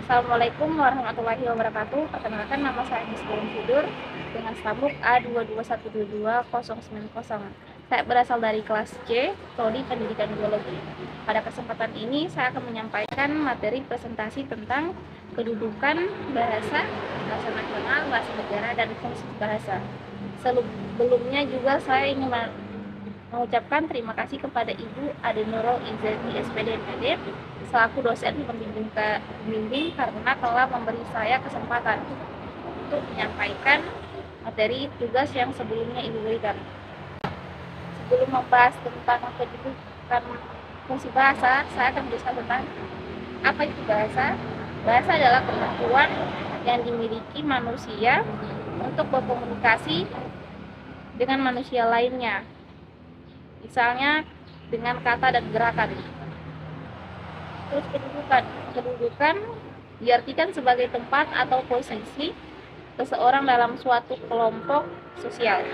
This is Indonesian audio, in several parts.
Assalamualaikum warahmatullahi wabarakatuh. Perkenalkan, nama saya Misbun Fidur dengan stabuk A22122-090. Saya berasal dari kelas C, Prodi Pendidikan Biologi. Pada kesempatan ini saya akan menyampaikan materi presentasi tentang kedudukan bahasa, bahasa nasional, bahasa negara, dan fungsi bahasa. Sebelumnya juga saya ingin mengucapkan terima kasih kepada Ibu Ade Nurul Izati SPD MPD selaku dosen pembimbing karena telah memberi saya kesempatan untuk menyampaikan materi tugas yang sebelumnya Ibu berikan. Sebelum membahas tentang kedudukan fungsi bahasa, saya akan menjelaskan tentang apa itu bahasa. Bahasa adalah kemampuan yang dimiliki manusia untuk berkomunikasi dengan manusia lainnya, misalnya dengan kata dan gerakan. Terus kedudukan diartikan sebagai tempat atau posisi seseorang dalam suatu kelompok sosial.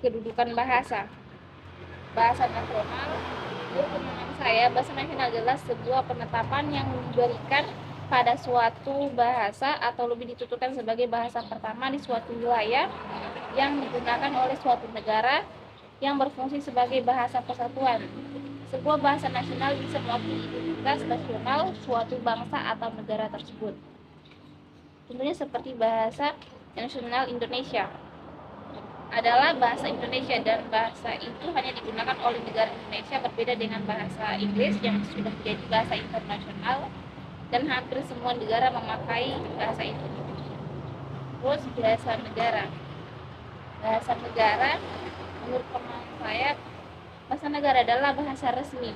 Kedudukan bahasa nasional. Menurut pemahaman saya, bahasa nasional adalah sebuah penetapan yang diberikan pada suatu bahasa atau lebih dituturkan sebagai bahasa pertama di suatu wilayah yang digunakan oleh suatu negara yang berfungsi sebagai bahasa persatuan. Sebuah bahasa nasional bisa mewakili identitas nasional suatu bangsa atau negara tersebut. Contohnya seperti bahasa nasional Indonesia adalah bahasa Indonesia, dan bahasa itu hanya digunakan oleh negara Indonesia, berbeda dengan bahasa Inggris yang sudah menjadi bahasa internasional dan hampir semua negara memakai bahasa itu. Terus bahasa negara. Bahasa negara, menurut pemahaman saya, bahasa negara adalah bahasa resmi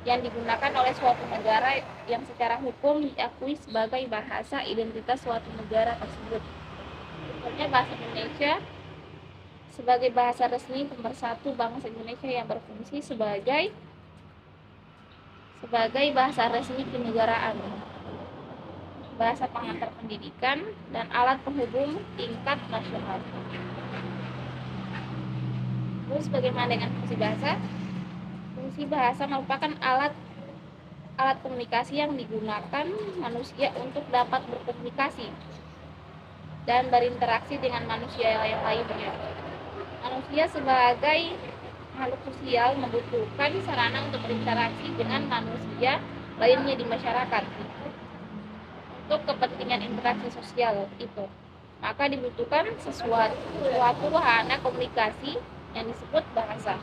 yang digunakan oleh suatu negara yang secara hukum diakui sebagai bahasa identitas suatu negara tersebut. Contohnya bahasa Indonesia sebagai bahasa resmi pemersatu bangsa Indonesia yang berfungsi sebagai bahasa resmi kenegaraan, bahasa pengantar pendidikan, dan alat penghubung tingkat nasional. Terus bagaimana dengan fungsi bahasa? Fungsi bahasa merupakan alat komunikasi yang digunakan manusia untuk dapat berkomunikasi dan berinteraksi dengan manusia yang lainnya. Manusia sebagai makhluk sosial membutuhkan sarana untuk berinteraksi dengan manusia lainnya di masyarakat. Untuk kepentingan interaksi sosial itu, maka dibutuhkan suatu wahana komunikasi yang disebut bahasa.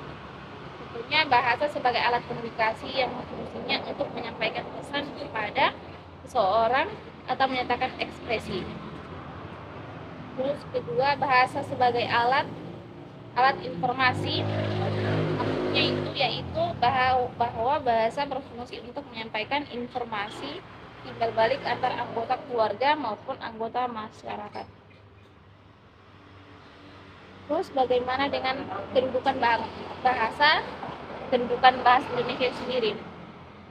Tentunya bahasa sebagai alat komunikasi yang fungsinya untuk menyampaikan pesan kepada seseorang atau menyatakan ekspresi. Terus kedua, bahasa sebagai alat informasi. Maksudnya itu yaitu bahwa bahasa berfungsi untuk menyampaikan informasi timbal balik antar anggota keluarga maupun anggota masyarakat. Terus bagaimana dengan kedudukan bahasa Indonesia sendiri?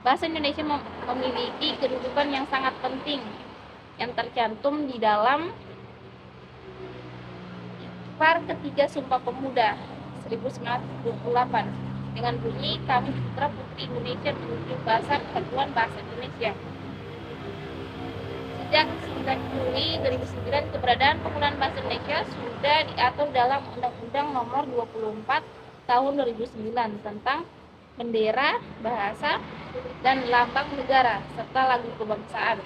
Bahasa Indonesia memiliki kedudukan yang sangat penting yang tercantum di dalam Ikrar Ketiga Sumpah Pemuda 1928 dengan bunyi, kami putra putri Indonesia menunjuk dasar Kesatuan Bahasa Indonesia. Sejak 9 Juli 2009, keberadaan penggunaan bahasa Indonesia sudah diatur dalam Undang-Undang Nomor 24 Tahun 2009 tentang bendera, bahasa, dan lambang negara serta lagu kebangsaan.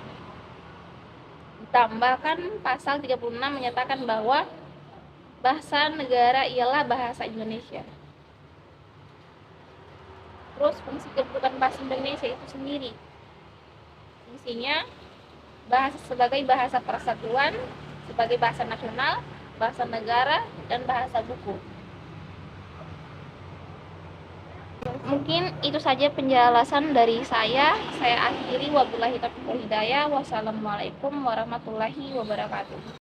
Ditambahkan pasal 36 menyatakan bahwa bahasa negara ialah bahasa Indonesia. Terus fungsi kedudukan bahasa Indonesia itu sendiri. Fungsinya bahasa sebagai bahasa persatuan, sebagai bahasa nasional, bahasa negara, dan bahasa buku. Mungkin itu saja penjelasan dari saya. Saya akhiri, wabillahi taufiq wal hidayah. Wassalamualaikum warahmatullahi wabarakatuh.